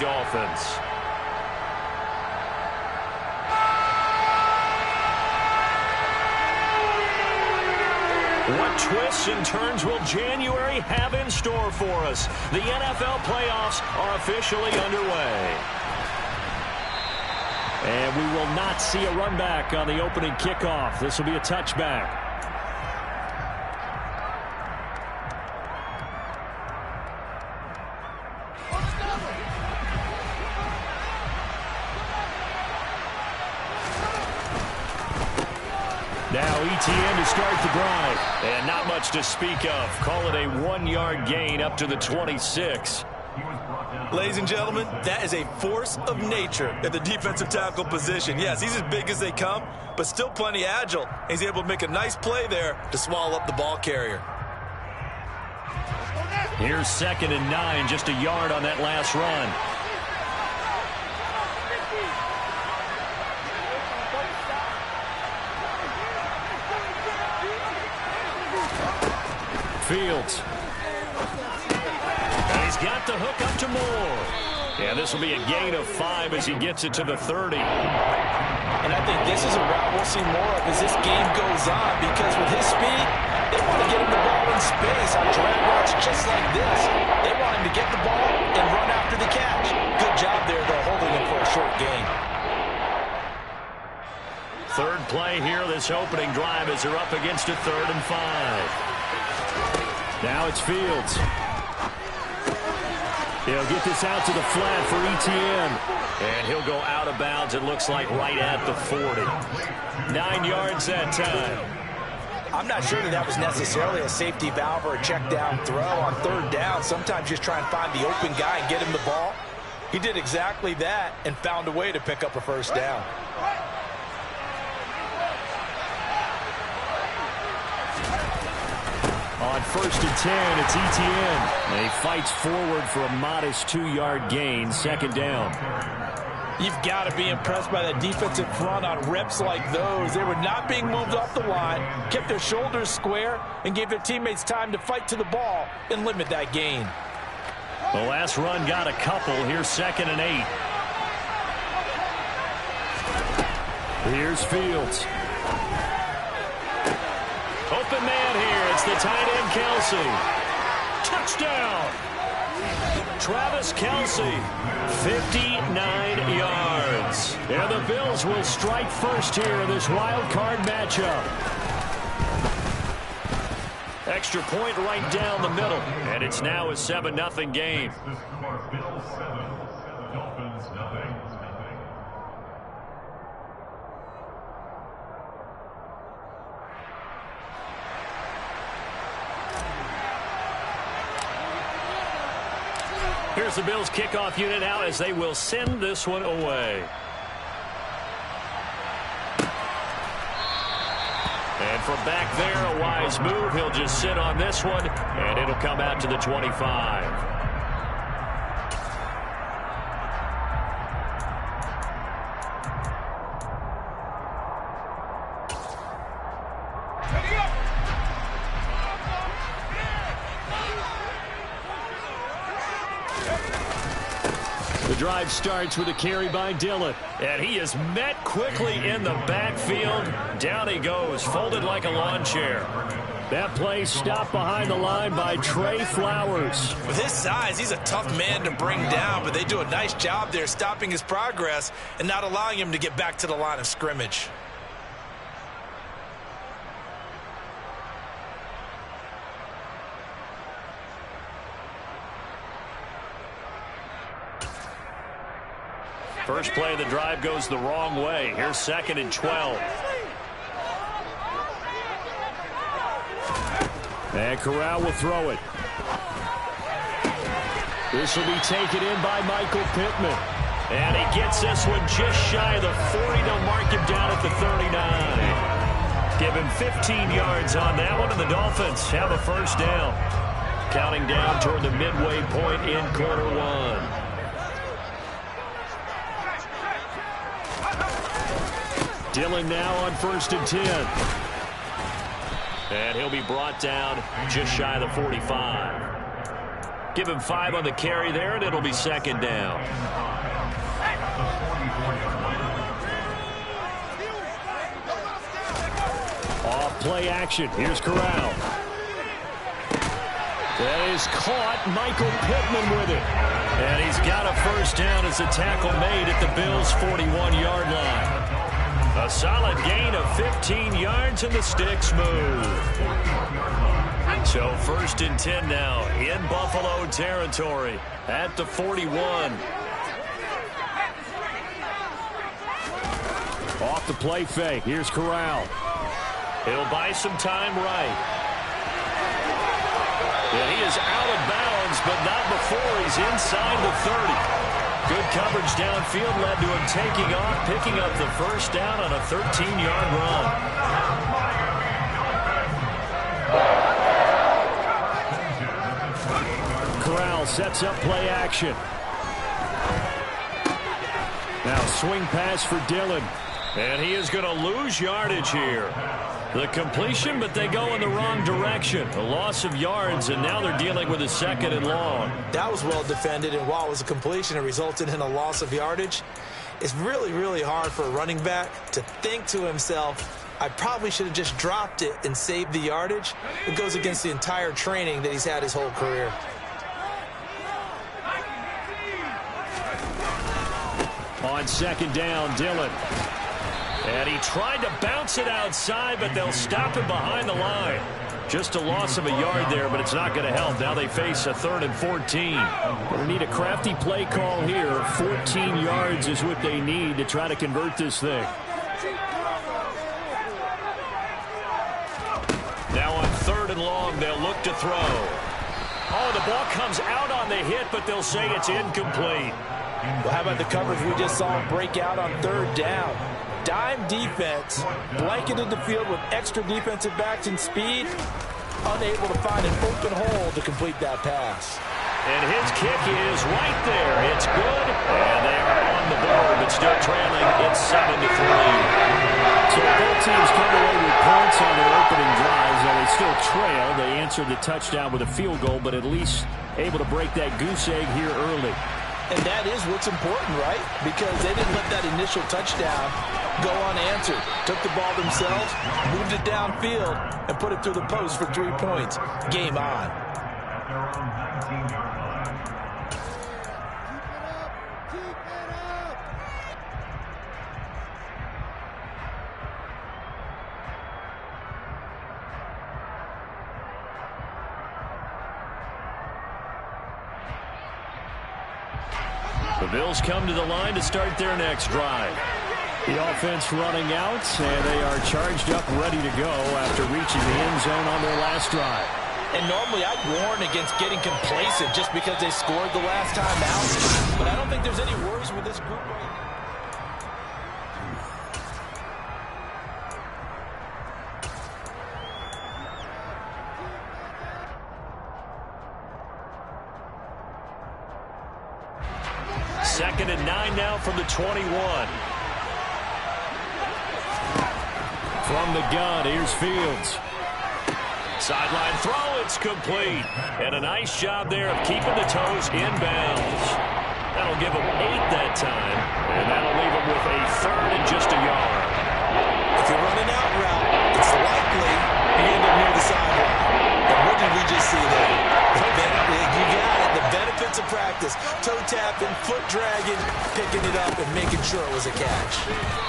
Dolphins. What twists and turns will January have in store for us? The NFL playoffs are officially underway. And we will not see a run back on the opening kickoff. This will be a touchback. Now ETN to start the drive. And not much to speak of. Call it a 1-yard gain up to the 26. Ladies and gentlemen, that is a force of nature at the defensive tackle position. Yes, he's as big as they come, but still plenty agile. He's able to make a nice play there to swallow up the ball carrier. Here's 2nd and 9, just a yard on that last run. Fields. And he's got the hook up to Moore. Yeah, this will be a gain of 5 as he gets it to the 30. And I think this is a route we'll see more of as this game goes on, because with his speed, they want to get him the ball in space on drag routes just like this. They want him to get the ball and run after the catch. Good job there, though, holding him for a short gain. Third play here, this opening drive as they're up against a 3rd and 5. Now it's Fields. He'll get this out to the flat for ETN. And he'll go out of bounds, it looks like, right at the 40. 9 yards that time. I'm not sure that was necessarily a safety valve or a check down throw on 3rd down. Sometimes just try and find the open guy and get him the ball. He did exactly that and found a way to pick up a 1st down. On 1st and 10, it's ETN. And he fights forward for a modest 2-yard gain, 2nd down. You've got to be impressed by that defensive front on reps like those. They were not being moved off the line, kept their shoulders square, and gave their teammates time to fight to the ball and limit that gain. The last run got a couple. Here's 2nd and 8. Here's Fields. Open man here. It's the tight end, Kelsey. Touchdown. Travis Kelsey, 59 yards. And the Bills will strike first here in this wild card matchup. Extra point right down the middle. And it's now a 7-0 game. Bills 7, Dolphins nothing. Here's the Bills kickoff unit now as they will send this one away. And from back there, a wise move. He'll just sit on this one, and it'll come out to the 25. The drive starts with a carry by Dillon. And he is met quickly in the backfield. Down he goes, folded like a lawn chair. That play stopped behind the line by Trey Flowers. With his size, he's a tough man to bring down, but they do a nice job there stopping his progress and not allowing him to get back to the line of scrimmage. First play of the drive goes the wrong way. Here's 2nd and 12. And Corral will throw it. This will be taken in by Michael Pittman. And he gets this one just shy of the 40. They'll mark him down at the 39. Give him 15 yards on that one, and the Dolphins have a 1st down. Counting down toward the midway point in quarter 1. Dillon now on 1st and 10. And he'll be brought down just shy of the 45. Give him 5 on the carry there, and it'll be second down. Off play action. Here's Corral. That is caught. Michael Pittman with it. And he's got a first down as a tackle made at the Bills' 41-yard line. A solid gain of 15 yards, and the sticks move. So 1st and 10 now in Buffalo territory at the 41. Off the play fake. Here's Corral. He'll buy some time right. And he is out of bounds, but not before he's inside the 30. Good coverage downfield led to him taking off, picking up the first down on a 13-yard run. Corral sets up play action. Now swing pass for Dillon. And he is going to lose yardage here. The completion, but they go in the wrong direction. A loss of yards, and now they're dealing with a 2nd and long. That was well defended, and while it was a completion, it resulted in a loss of yardage. It's really, really hard for a running back to think to himself, I probably should have just dropped it and saved the yardage. It goes against the entire training that he's had his whole career. On 2nd down, Dillon. And he tried to bounce it outside, but they'll stop him behind the line. Just a loss of a yard there, but it's not going to help. Now they face a 3rd and 14. They need a crafty play call here. 14 yards is what they need to try to convert this thing. Now on 3rd and long, they'll look to throw. Oh, the ball comes out on the hit, but they'll say it's incomplete. Well, how about the coverage we just saw him break out on 3rd down? Dime defense, blanketed the field with extra defensive backs and speed, unable to find an open hole to complete that pass. And his kick is right there. It's good, and they are on the board, but still trailing. It's 7-3. So both teams come away with points on their opening drives. Though they still trail, they answered the touchdown with a field goal, but at least able to break that goose egg here early. And that is what's important, right? Because they didn't let that initial touchdown go unanswered. Took the ball themselves, moved it downfield, and put it through the post for 3 points. Game on. The Bills come to the line to start their next drive. The offense running out, and they are charged up, ready to go after reaching the end zone on their last drive. And normally I'd warn against getting complacent just because they scored the last time out. But I don't think there's any worries with this group right now. Second and 9 now from the 21. From the gun, here's Fields. Sideline throw, it's complete. And a nice job there of keeping the toes inbounds. That'll give him 8 that time. And that'll leave him with a 3rd and just a yard. If you're running out route, it's likely you end up near the sideline. And what did we just see there? You got it. The benefits of practice. Toe tapping, foot dragging, picking it up, and making sure it was a catch.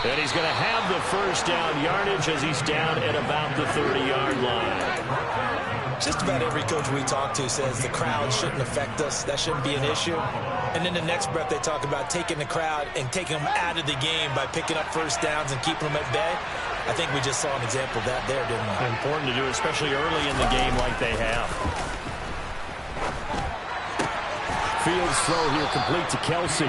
And he's going to have the first down yardage as he's down at about the 30-yard line. Just about every coach we talk to says the crowd shouldn't affect us. That shouldn't be an issue. And then the next breath they talk about taking the crowd and taking them out of the game by picking up first downs and keeping them at bay. I think we just saw an example of that there, didn't we? Important to do, especially early in the game like they have. Fields throw here complete to Kelsey.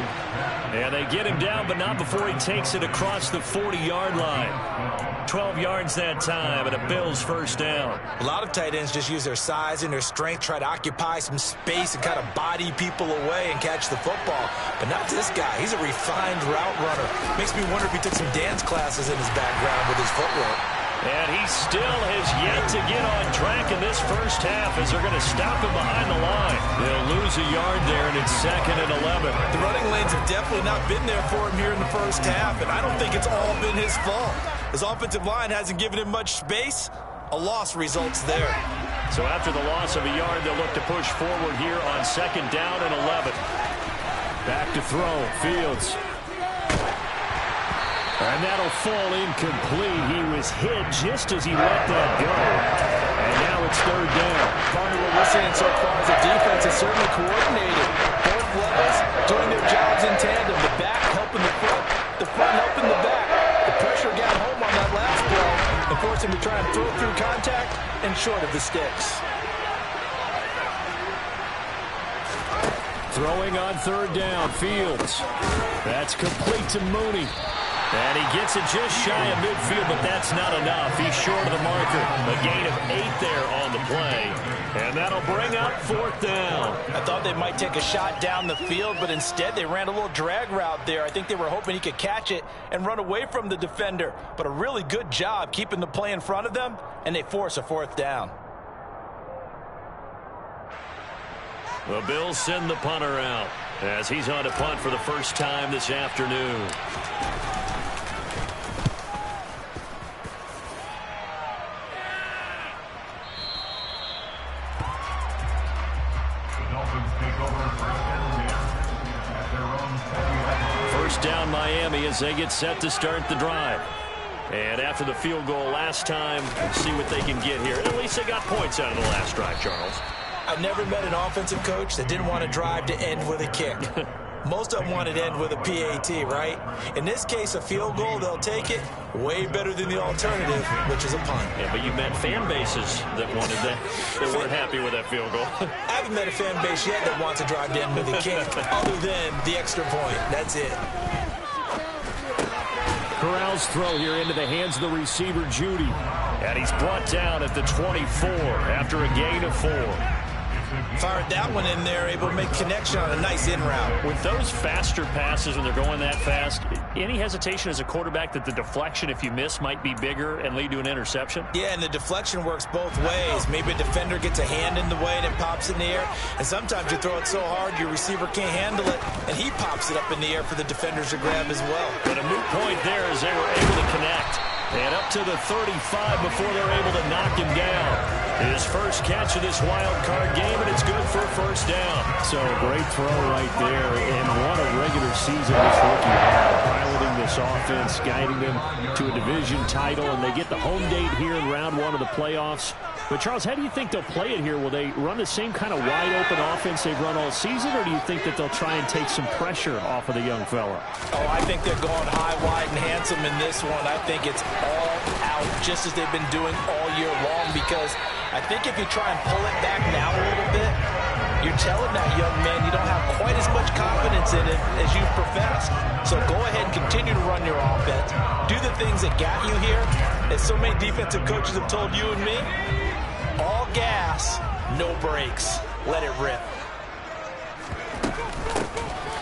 And they get him down, but not before he takes it across the 40-yard line. 12 yards that time, and a Bills first down. A lot of tight ends just use their size and their strength, try to occupy some space and kind of body people away and catch the football. But not this guy. He's a refined route runner. Makes me wonder if he took some dance classes in his background with his footwork. And he still has yet to get on track in this first half as they're going to stop him behind the line. They'll lose a yard there, and it's 2nd and 11. The running lanes have definitely not been there for him here in the first half, and I don't think it's all been his fault. His offensive line hasn't given him much space. A loss results there. So after the loss of a yard, they'll look to push forward here on 2nd down and 11. Back to throw, Fields. And that'll fall incomplete. He was hit just as he let that go. And now it's 3rd down. Partner, what we're seeing so far is the defense is certainly coordinated. Both levels doing their jobs in tandem. The back helping the front helping the back. The pressure got home on that last play and forced him to try and throw through contact and short of the sticks. Throwing on 3rd down, Fields. That's complete to Mooney. And he gets it just shy of midfield, but that's not enough. He's short of the marker. A gain of 8 there on the play. And that'll bring up 4th down. I thought they might take a shot down the field, but instead they ran a little drag route there. I think they were hoping he could catch it and run away from the defender. But a really good job keeping the play in front of them, and they force a 4th down. The Bills send the punter out as he's on to punt for the first time this afternoon. First down Miami as they get set to start the drive. And after the field goal last time, see what they can get here. At least they got points out of the last drive, Charles. I've never met an offensive coach that didn't want to drive to end with a kick. Most of them wanted to end with a PAT, right? In this case, a field goal, they'll take it. Way better than the alternative, which is a punt. Yeah, but you met fan bases that wanted that, that weren't happy with that field goal. I haven't met a fan base yet that wants to drive to end with a kick, other than the extra point. That's it. Corral's throw here into the hands of the receiver, Judy. And he's brought down at the 24 after a gain of 4. Fired that one in there, able to make connection on a nice in route. With those faster passes when they're going that fast, any hesitation as a quarterback that the deflection, if you miss, might be bigger and lead to an interception? Yeah, and the deflection works both ways. Maybe a defender gets a hand in the way and it pops in the air. And sometimes you throw it so hard your receiver can't handle it, and he pops it up in the air for the defenders to grab as well. But a moot point there as they were able to connect. And up to the 35 before they're able to knock him down. His first catch of this wild card game, and it's good for a first down. So great throw right there, and what a regular season this rookie had. Piloting this offense, guiding them to a division title, and they get the home date here in round 1 of the playoffs. But, Charles, how do you think they'll play it here? Will they run the same kind of wide-open offense they've run all season, or do you think that they'll try and take some pressure off of the young fella? Oh, I think they're going high, wide, and handsome in this one. I think it's all out, just as they've been doing all year long, because I think if you try and pull it back now a little bit, you're telling that young man you don't have quite as much confidence in it as you've professed. So go ahead and continue to run your offense. Do the things that got you here. As so many defensive coaches have told you and me, all gas, no brakes. Let it rip.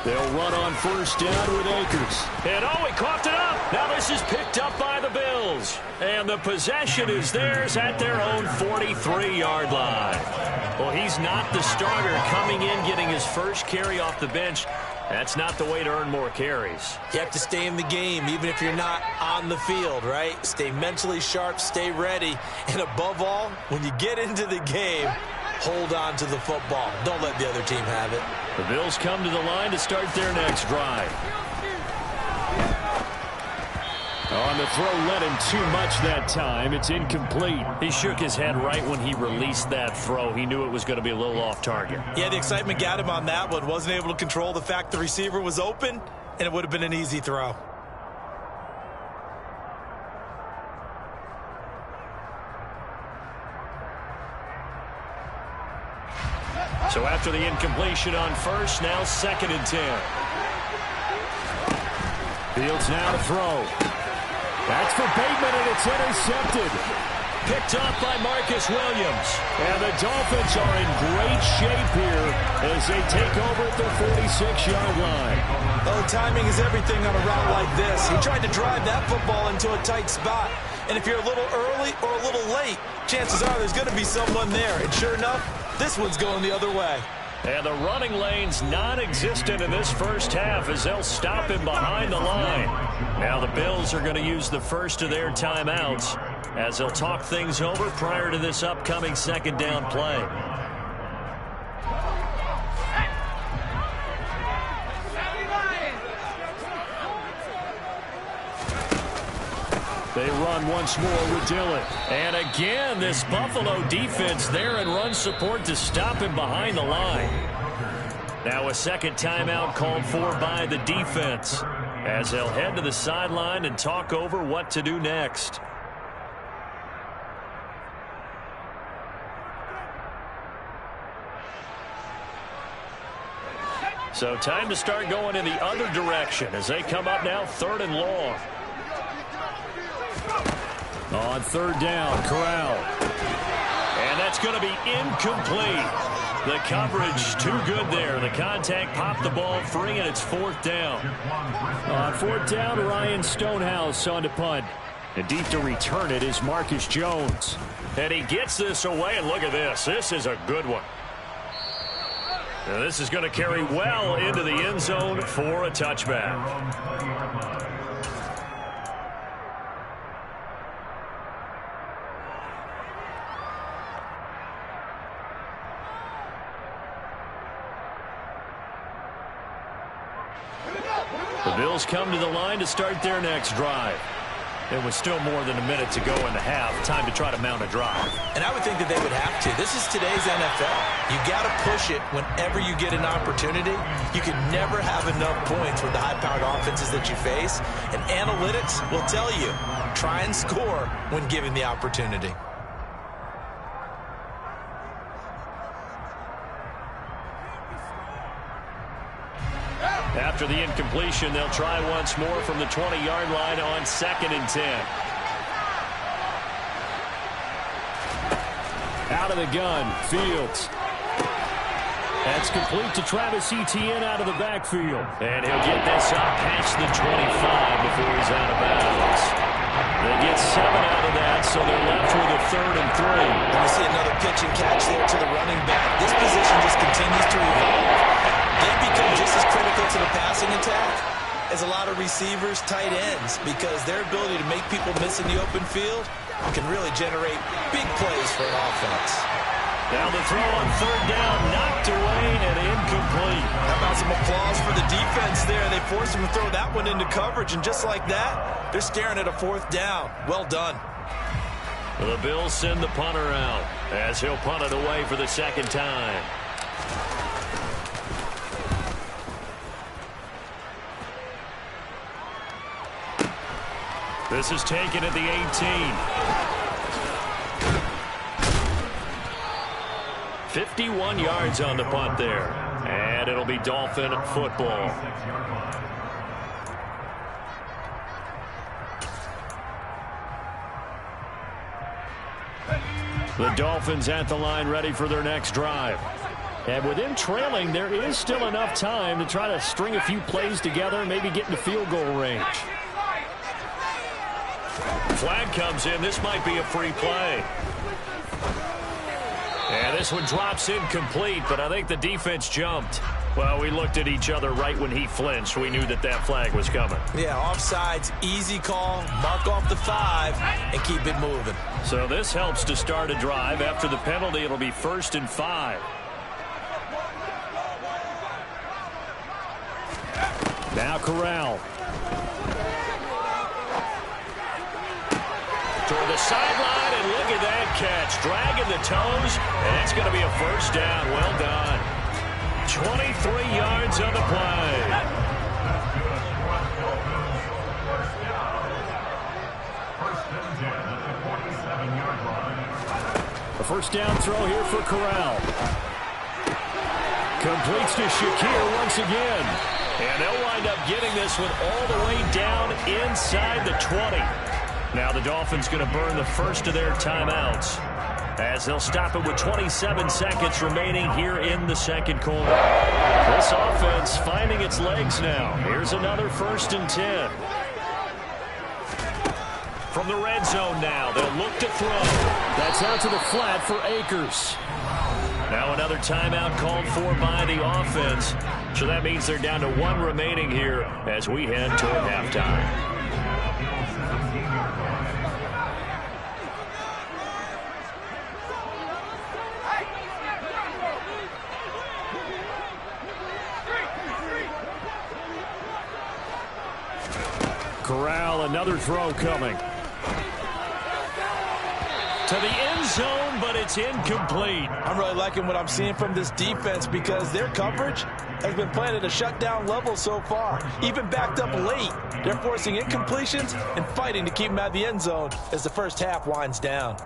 They'll run on first down with Akers. And oh, he coughed it up. Now this is picked up by the Bills. And the possession is theirs at their own 43-yard line. Well, he's not the starter coming in, getting his first carry off the bench. That's not the way to earn more carries. You have to stay in the game, even if you're not on the field, right? Stay mentally sharp, stay ready. And above all, when you get into the game, hold on to the football. Don't let the other team have it. The Bills come to the line to start their next drive. On the throw, led him too much that time. It's incomplete. He shook his head right when he released that throw. He knew it was going to be a little off target. Yeah, the excitement got him on that one. Wasn't able to control the fact the receiver was open, and it would have been an easy throw. So after the incompletion on first, now 2nd and 10. Fields now to throw. That's for Bateman, and it's intercepted. Picked off by Marcus Williams. And the Dolphins are in great shape here as they take over at their 46-yard line. Well, timing is everything on a route like this. He tried to drive that football into a tight spot, And if you're a little early or a little late, chances are there's going to be someone there. And sure enough, this one's going the other way. And the running lane's non-existent in this first half as they'll stop him behind the line. Now the Bills are going to use the first of their timeouts as they'll talk things over prior to this upcoming second down play. They run once more with Dillon. And again, this Buffalo defense there in run support to stop him behind the line. Now a second timeout called for by the defense as they'll head to the sideline and talk over what to do next. So time to start going in the other direction as they come up now 3rd and long. On 3rd down, Corral. And that's going to be incomplete. The coverage too good there. The contact popped the ball free, and it's 4th down. On 4th down, Ryan Stonehouse on to punt. And deep to return it is Marcus Jones. And he gets this away, and look at this. This is a good one. Now this is going to carry well into the end zone for a touchback. The Bills come to the line to start their next drive. There was still more than a minute to go in the half. Time to try to mount a drive. And I would think that they would have to. This is today's NFL. You got to push it whenever you get an opportunity. You can never have enough points with the high-powered offenses that you face. And analytics will tell you, try and score when given the opportunity. After the incompletion, they'll try once more from the 20-yard line on 2nd and 10. Out of the gun, Fields. That's complete to Travis Etienne out of the backfield. And he'll get this up past the 25 before he's out of bounds. They get 7 out of that, so they're left with a 3rd and 3. And we see another pitch and catch there to the running back. This position just continues to evolve. They become just as critical to the passing attack as a lot of receivers, tight ends, because their ability to make people miss in the open field can really generate big plays for an offense. Now the throw on 3rd down, knocked away and incomplete. How about some applause for the defense there? They forced him to throw that one into coverage, and just like that, they're staring at a 4th down. Well done. The Bills send the punter out as he'll punt it away for the 2nd time. This is taken at the 18. 51 yards on the punt there. And it'll be Dolphin football. The Dolphins at the line ready for their next drive. And with them trailing, there is still enough time to try to string a few plays together and maybe get into field goal range. Flag comes in. This might be a free play. And this one drops incomplete, but I think the defense jumped. Well, we looked at each other right when he flinched. We knew that that flag was coming. Yeah, offsides, easy call, mark off the 5, and keep it moving. So this helps to start a drive. After the penalty, it'll be 1st and 5. Now Corral. Toward the sideline, and look at that catch. Dragging the toes, and it's going to be a 1st down. Well done. 23 yards on the play. A 1st down throw here for Corral. Completes to Shakir once again. And they'll wind up getting this one all the way down inside the 20. Now the Dolphins going to burn the first of their timeouts as they'll stop it with 27 seconds remaining here in the 2nd quarter. This offense finding its legs now. Here's another 1st and 10. From the red zone now, they'll look to throw. That's out to the flat for Akers. Now another timeout called for by the offense. So that means they're down to 1 remaining here as we head toward halftime. Corral, another throw coming. To the end zone, but it's incomplete. I'm really liking what I'm seeing from this defense because their coverage has been playing at a shutdown level so far. Even backed up late, they're forcing incompletions and fighting to keep them out of the end zone as the first half winds down.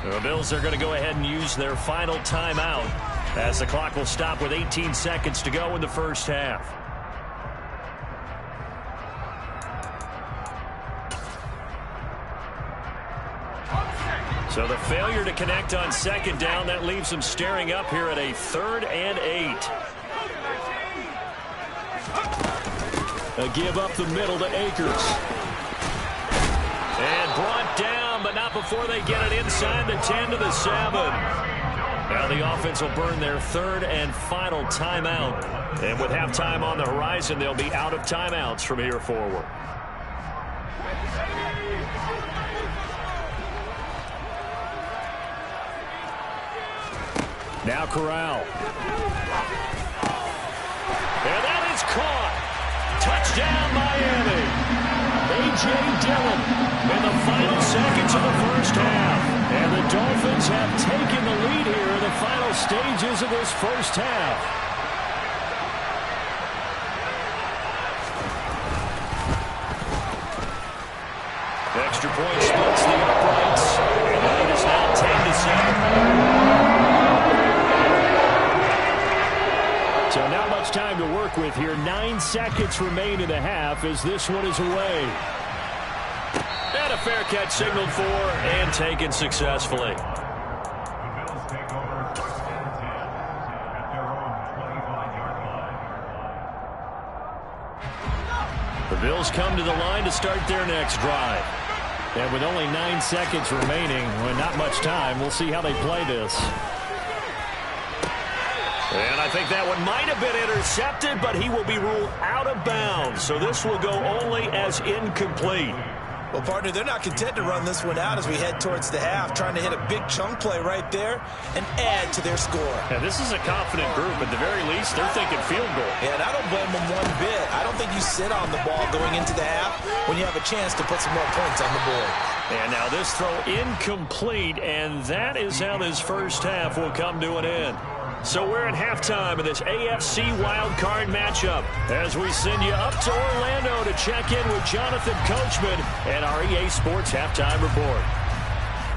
The Bills are going to go ahead and use their final timeout as the clock will stop with 18 seconds to go in the first half. So the failure to connect on second down, that leaves them staring up here at a 3rd and 8. A give up the middle to Akers. And brought down, but not before they get it inside the 10 to the 7. Now the offense will burn their 3rd and final timeout. And with halftime on the horizon, they'll be out of timeouts from here forward. Now Corral. And that is caught. Touchdown, Miami. A.J. Dillon in the final seconds of the first half. And the Dolphins have taken the lead here in the final stages of this first half. Extra point splits the uprights. And the lead is now 10-7. So not much time to work with here. 9 seconds remain in the half as this one is away. And a fair catch signaled for and taken successfully. The Bills take over 1st and 10 at their own 25-yard line. The Bills come to the line to start their next drive. And with only 9 seconds remaining, well, not much time, we'll see how they play this. And I think that one might have been intercepted, but he will be ruled out of bounds. So this will go only as incomplete. Well, partner, they're not content to run this one out as we head towards the half, trying to hit a big chunk play right there and add to their score. Yeah, this is a confident group. At the very least, they're thinking field goal. Yeah, and I don't blame them one bit. I don't think you sit on the ball going into the half when you have a chance to put some more points on the board. And now this throw incomplete, and that is how this first half will come to an end. So we're at halftime of this AFC wildcard matchup as we send you up to Orlando to check in with Jonathan Coachman and our EA Sports Halftime Report.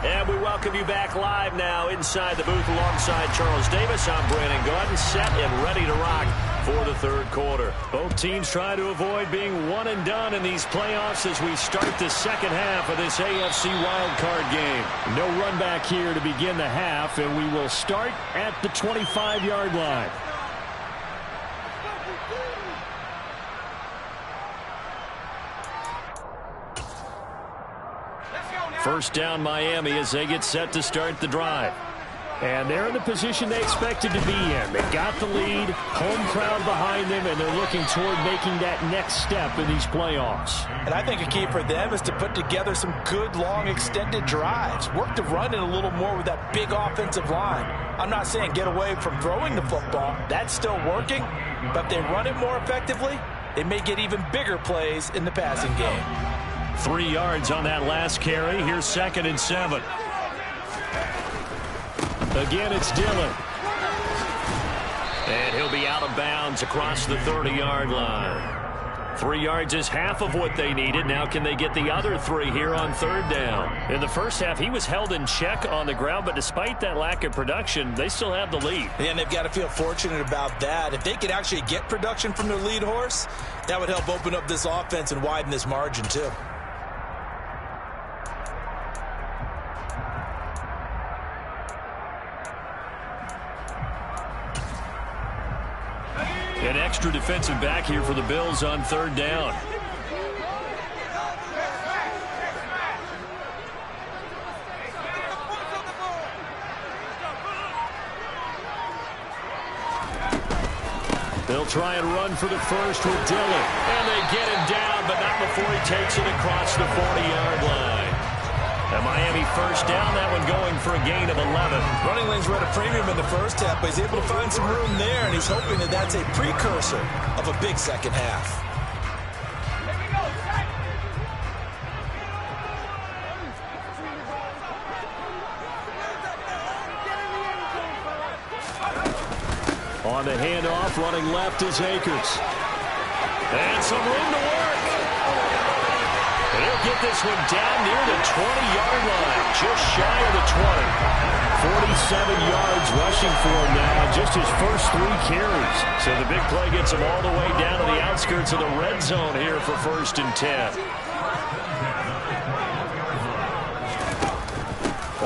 And we welcome you back live now inside the booth alongside Charles Davis. I'm Brandon Gordon, set and ready to rock for the third quarter. Both teams try to avoid being one and done in these playoffs as we start the second half of this AFC wildcard game. No run back here to begin the half, and we will start at the 25-yard line. First down Miami as they get set to start the drive. And they're in the position they expected to be in. They got the lead, home crowd behind them, and they're looking toward making that next step in these playoffs. And I think a key for them is to put together some good, long, extended drives. Work to run it a little more with that big offensive line. I'm not saying get away from throwing the football. That's still working. But if they run it more effectively, they may get even bigger plays in the passing game. 3 yards on that last carry. Here's 2nd and 7. Again, it's Dillon. And he'll be out of bounds across the 30-yard line. 3 yards is half of what they needed. Now can they get the other 3 here on 3rd down? In the first half, he was held in check on the ground, but despite that lack of production, they still have the lead. And they've got to feel fortunate about that. If they could actually get production from their lead horse, that would help open up this offense and widen this margin too. An extra defensive back here for the Bills on third down. They'll try and run for the first with Dillon. And they get him down, but not before he takes it across the 40-yard line. And Miami first down, that one going for a gain of 11. Running lanes were at a premium in the first half, but he's able to find some room there, and he's hoping that that's a precursor of a big second half. On the handoff, running left is Akers. And some room to work. And he'll get this one down near the 20-yard line, just shy of the 20. 47 yards rushing for him now on just his first 3 carries. So the big play gets him all the way down to the outskirts of the red zone here for 1st and 10.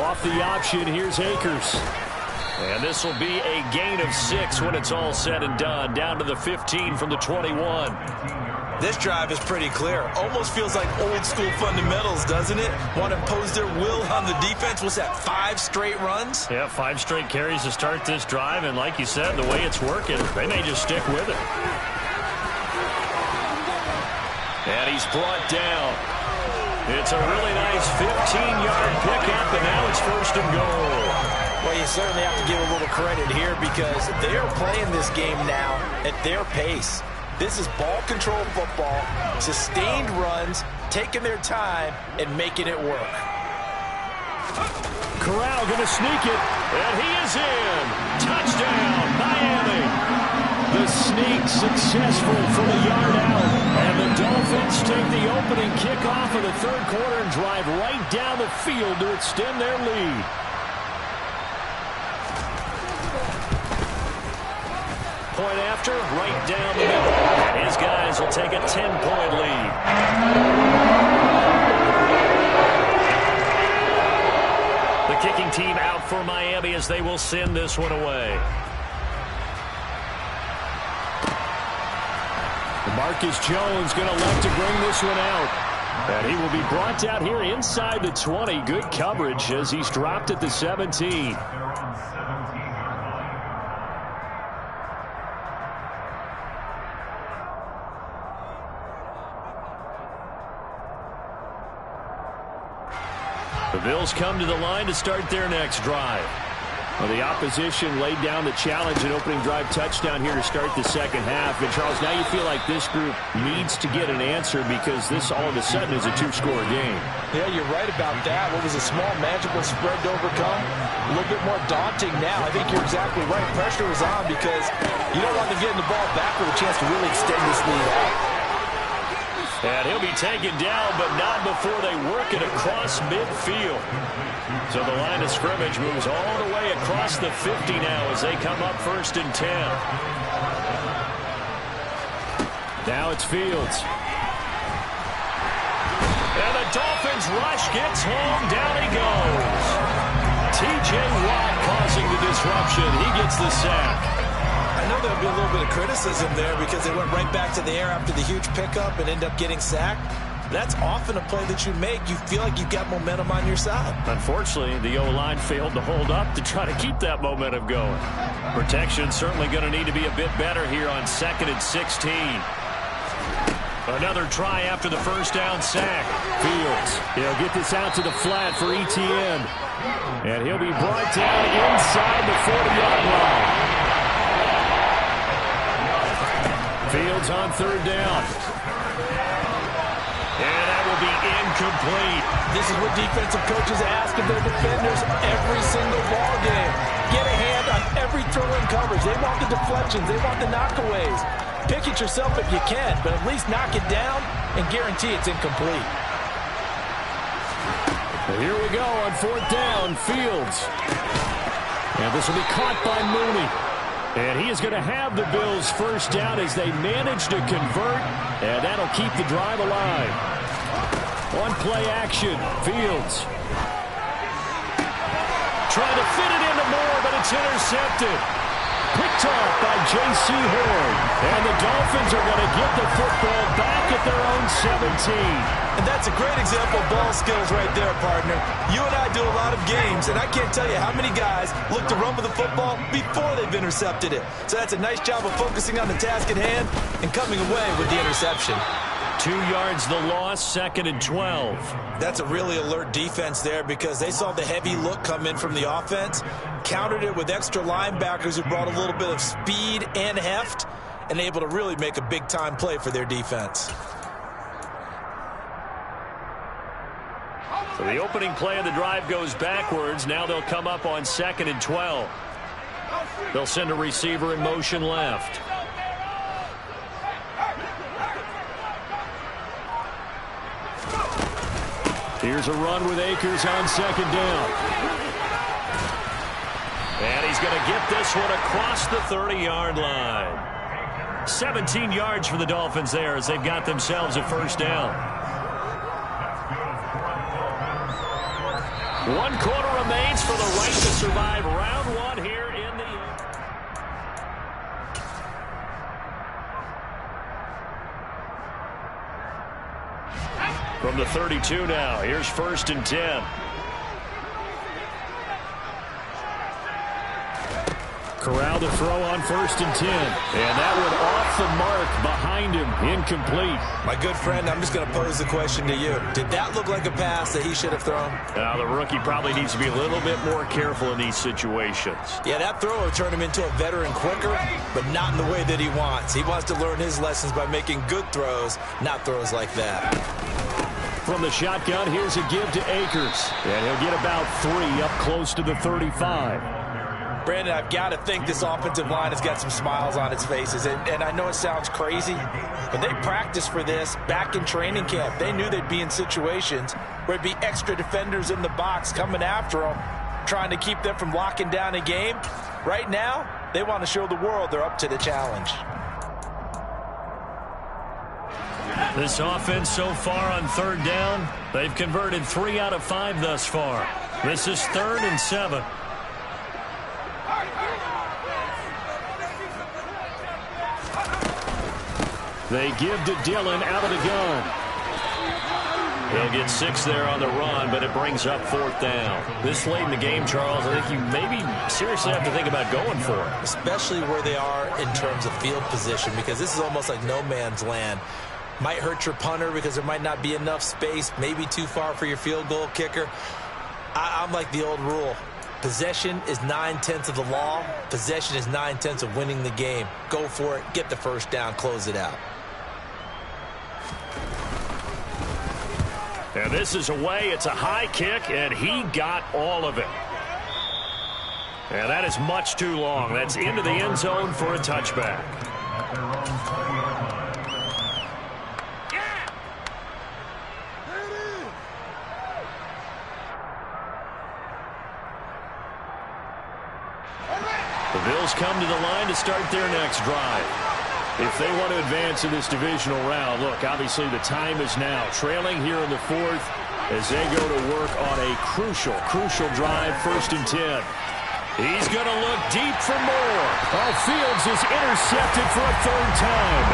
Off the option, here's Akers. And this will be a gain of 6 when it's all said and done, down to the 15 from the 21. This drive is pretty clear. Almost feels like old school fundamentals, doesn't it? Want to impose their will on the defense. What's that, 5 straight runs? Yeah, 5 straight carries to start this drive, and like you said, the way it's working, they may just stick with it. And he's brought down. It's a really nice 15-yard pickup, and now it's 1st and goal. Well, you certainly have to give a little credit here because they are playing this game now at their pace. This is ball control football, sustained runs, taking their time, and making it work. Corral going to sneak it, and he is in. Touchdown, Miami. The sneak successful from a yard out. And the Dolphins take the opening kickoff of the 3rd quarter and drive right down the field to extend their lead. Point after, right down the middle. And his guys will take a 10-point lead. The kicking team out for Miami as they will send this one away. Marcus Jones going to elect to bring this one out. And he will be brought down here inside the 20. Good coverage as he's dropped at the 17. The Bills come to the line to start their next drive. Well, the opposition laid down the challenge and opening drive touchdown here to start the 2nd half. And, Charles, now you feel like this group needs to get an answer because this all of a sudden is a 2-score game. Yeah, you're right about that. What was a small, manageable spread to overcome? A little bit more daunting now. I think you're exactly right. Pressure is on because you don't want them getting the ball back with a chance to really extend this lead out. And he'll be taken down, but not before they work it across midfield. So the line of scrimmage moves all the way across the 50 now as they come up 1st and 10. Now it's Fields. And the Dolphins rush gets home. Down he goes. T.J. Watt causing the disruption. He gets the sack. I know there'll be a little bit of criticism there because they went right back to the air after the huge pickup and end up getting sacked. That's often a play that you make. You feel like you've got momentum on your side. Unfortunately, the O-line failed to hold up to try to keep that momentum going. Protection certainly going to need to be a bit better here on 2nd and 16. Another try after the first down sack. Fields. He'll get this out to the flat for ETN. And he'll be brought down inside the 40-yard line. Fields on 3rd down. And that will be incomplete. This is what defensive coaches ask of their defenders every single ball game. Get a hand on every throw-in coverage. They want the deflections. They want the knockaways. Pick it yourself if you can, but at least knock it down and guarantee it's incomplete. Well, here we go on 4th down. Fields. And this will be caught by Mooney. And he is going to have the Bills first down as they manage to convert, and that'll keep the drive alive. One play action, Fields. Trying to fit it into Moore, but it's intercepted. picked off by J.C. Horn. And the Dolphins are going to get the football back at their own 17. And that's a great example of ball skills right there, partner. You and I do a lot of games, and I can't tell you how many guys look to run with the football before they've intercepted it. So that's a nice job of focusing on the task at hand and coming away with the interception. 2 yards the loss, 2nd and 12. That's a really alert defense there because they saw the heavy look come in from the offense, countered it with extra linebackers who brought a little bit of speed and heft, and able to really make a big-time play for their defense. So the opening play of the drive goes backwards. Now they'll come up on 2nd and 12. They'll send a receiver in motion left. Here's a run with Akers on 2nd down. And he's going to get this one across the 30-yard line. 17 yards for the Dolphins there as they've got themselves a first down. 1 quarter remains for the right to survive round 1 here in the... From the 32 now, here's 1st and 10. Corral to throw on 1st and 10. And that one off the mark behind him. Incomplete. My good friend, I'm just going to pose the question to you. Did that look like a pass that he should have thrown? Now, the rookie probably needs to be a little bit more careful in these situations. Yeah, that throw will turn him into a veteran quicker, but not in the way that he wants. He wants to learn his lessons by making good throws, not throws like that. From the shotgun, here's a give to Akers. And he'll get about 3 up close to the 35. Brandon, I've got to think this offensive line has got some smiles on its faces. And I know it sounds crazy, but they practiced for this back in training camp. They knew they'd be in situations where it'd be extra defenders in the box coming after them, trying to keep them from locking down a game. Right now, they want to show the world they're up to the challenge. This offense so far on 3rd down, they've converted 3 out of 5 thus far. This is 3rd and 7. They give to Dillon out of the gun. He'll get 6 there on the run, but it brings up 4th down. This late in the game, Charles, I think you maybe seriously have to think about going for it. Especially where they are in terms of field position, because this is almost like no man's land. Might hurt your punter because there might not be enough space, maybe too far for your field goal kicker. I'm like the old rule. Possession is 9/10 of the law. Possession is 9/10 of winning the game. Go for it. Get the first down. Close it out. And this is away. It's a high kick, and he got all of it. And that is much too long. That's into the end zone for a touchback. The Bills come to the line to start their next drive. If they want to advance in this divisional round, look, obviously the time is now. Trailing here in the 4th as they go to work on a crucial drive, 1st and 10. He's going to look deep for more. Fields is intercepted for a 3rd time.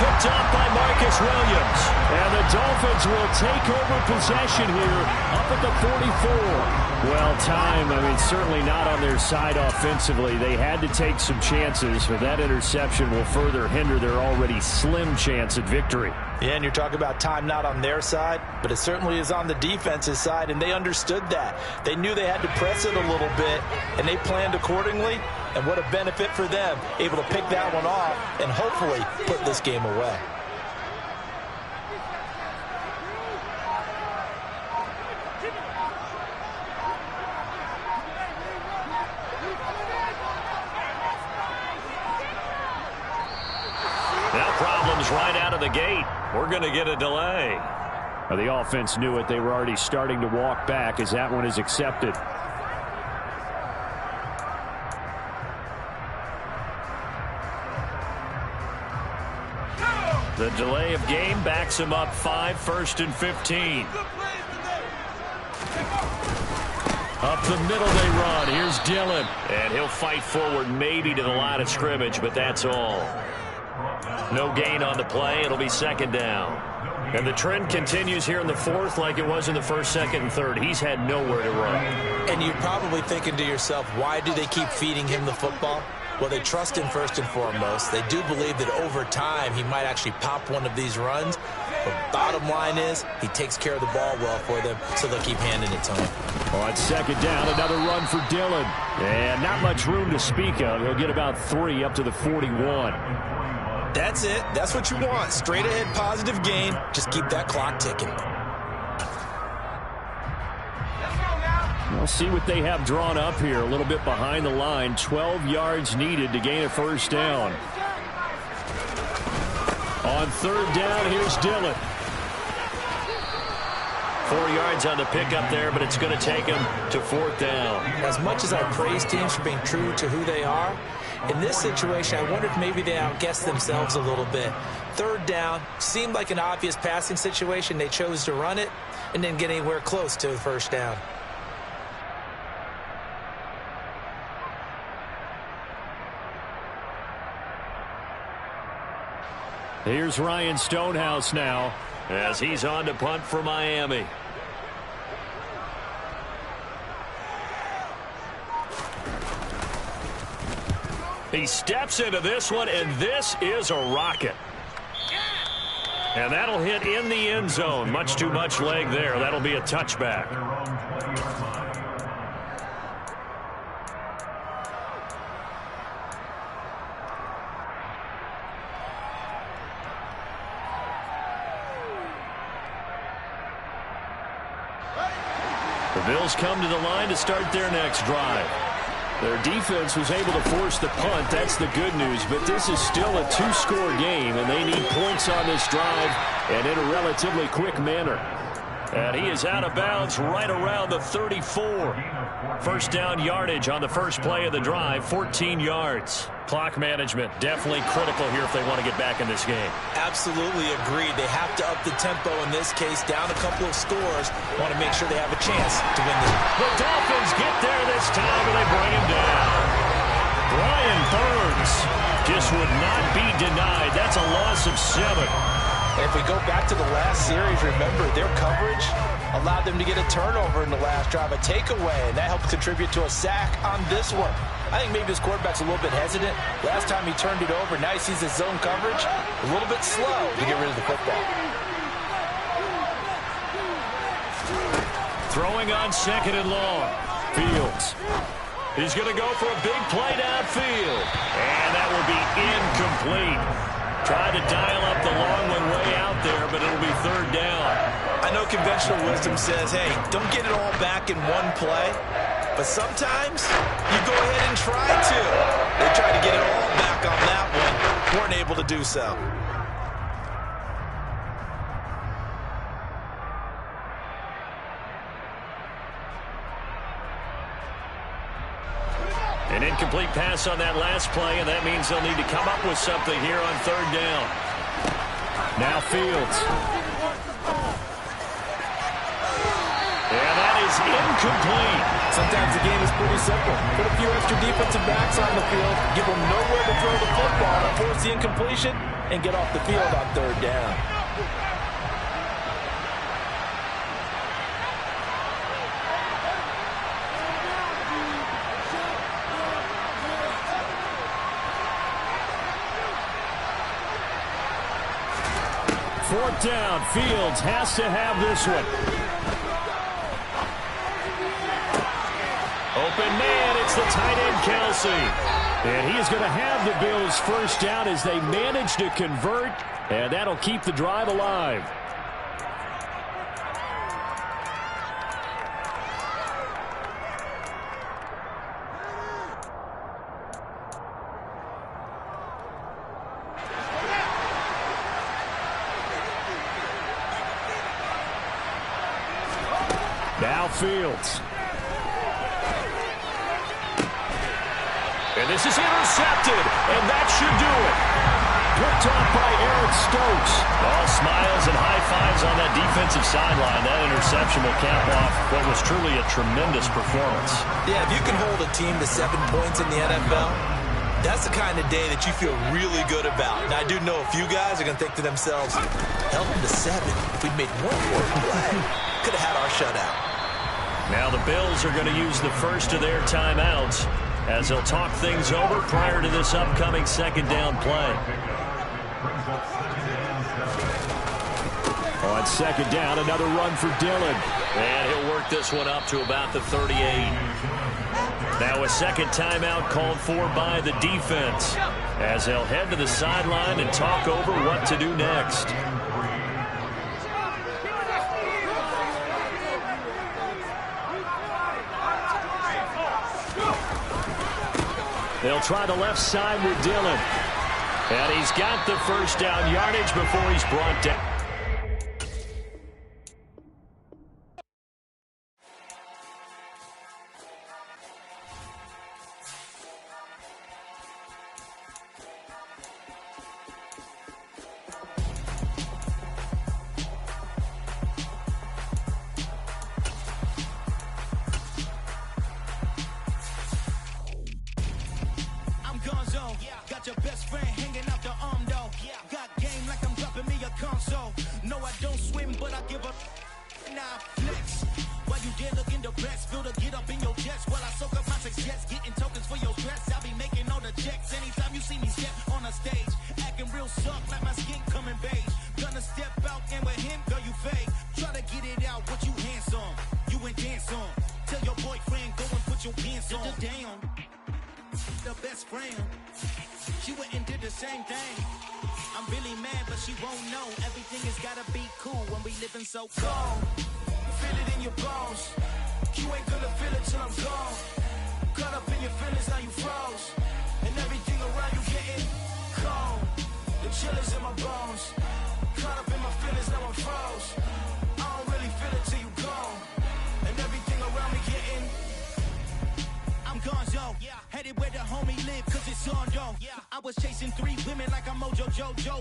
Picked up by Marcus Williams. And the Dolphins will take over possession here up at the 44. Well, time, I mean, certainly not on their side offensively. They had to take some chances, but that interception will further hinder their already slim chance at victory. Yeah, and you're talking about time not on their side, but it certainly is on the defense's side, and they understood that. They knew they had to press it a little bit, and they planned accordingly, and what a benefit for them, able to pick that one off and hopefully put this game away. Now problems right out of the gate. We're going to get a delay. The offense knew it. They were already starting to walk back as that one is accepted. The delay of game backs him up 5, 1st and 15. Up the middle they run. Here's Dillon. And he'll fight forward maybe to the line of scrimmage, but that's all. No gain on the play. It'll be second down. And the trend continues here in the fourth like it was in the first, second, and third. He's had nowhere to run. And you're probably thinking to yourself, why do they keep feeding him the football? Well, they trust him first and foremost. They do believe that over time he might actually pop one of these runs. But bottom line is he takes care of the ball well for them, so they'll keep handing it to him. On second down, another run for Dillon. And not much room to speak of. He'll get about 3 up to the 41. That's it. That's what you want. Straight ahead positive gain. Just keep that clock ticking. We'll see what they have drawn up here. A little bit behind the line. 12 yards needed to gain a first down. On third down, here's Dillon. 4 yards on the pickup there, but it's going to take him to fourth down. As much as I praise teams for being true to who they are, in this situation, I wonder if maybe they outguessed themselves a little bit. Third down seemed like an obvious passing situation. They chose to run it and didn't get anywhere close to the first down. Here's Ryan Stonehouse now as he's on to punt for Miami. He steps into this one, and this is a rocket. And that'll hit in the end zone. Much too much leg there. That'll be a touchback. The Bills come to the line to start their next drive. Their defense was able to force the punt. That's the good news. But this is still a two-score game, and they need points on this drive and in a relatively quick manner. And he is out of bounds right around the 34. First down yardage on the first play of the drive, 14 yards. Clock management definitely critical here if they want to get back in this game. Absolutely agreed. They have to up the tempo in this case, down a couple of scores. Want to make sure they have a chance to win this. The Dolphins get there this time, and they bring him down. Brian Burns just would not be denied. That's a loss of 7. And if we go back to the last series, remember, their coverage allowed them to get a turnover in the last drive, a takeaway, and that helped contribute to a sack on this one. I think maybe this quarterback's a little bit hesitant. Last time he turned it over, now he sees his zone coverage a little bit slow to get rid of the football. Throwing on second and long. Fields. He's going to go for a big play downfield. And that will be incomplete. Tried to dial up the long one way out there, but it'll be third down. I know conventional wisdom says, hey, don't get it all back in one play. But sometimes you go ahead and try to. They tried to get it all back on that one. Weren't able to do so. An incomplete pass on that last play, and that means they'll need to come up with something here on third down. Now Fields. And that is incomplete. Sometimes the game is pretty simple. Put a few extra defensive backs on the field, give them nowhere to throw the football, and force the incompletion, and get off the field on third down. Fourth down. Fields has to have this one. Open man, it's the tight end, Kelsey. And he is going to have the Bills first down as they manage to convert, and that'll keep the drive alive. Now Fields. And this is intercepted, and that should do it. picked off by Eric Stokes. All smiles and high fives on that defensive sideline. That interception will cap off what was truly a tremendous performance. Yeah, if you can hold a team to 7 points in the NFL, that's the kind of day that you feel really good about. And I do know a few guys are going to think to themselves, held them to 7. If we'd made one more play, could have had our shutout. Now the Bills are going to use the first of their timeouts as they'll talk things over prior to this upcoming second down play. On second down, another run for Dillon. And he'll work this one up to about the 38. Now a second timeout called for by the defense as they'll head to the sideline and talk over what to do next. They'll try the left side with Dillon. And he's got the first down yardage before he's brought down. Got your best friend hanging out the arm though. Got game like I'm dropping me a console. No, I don't swim, but I give up. Nah, flex. While you there looking depressed, feel the get up in your chest. While I soak up my success, getting tokens for your stress. I'll be making all the checks anytime you see me step on a stage. Acting real soft like my skin coming beige. Gonna step out and with him, girl, you fake. Try to get it out, what you handsome. You ain't dance on. Tell your boyfriend, go and put your pants on. Down. The best friend. She went and did the same thing. I'm really mad, but she won't know. Everything has gotta be cool when we living so cold. Feel it in your bones. You ain't gonna feel it till I'm gone. Caught up in your feelings, now you froze. And everything around you getting cold. The chill is in my bones. Caught up in my feelings, now I'm froze. I don't really feel it till you gone. And everything around me getting I'm gonzo, headed where the homie live, cause it's on, yo. I was chasing 3 women like I'm Mojo Jojo.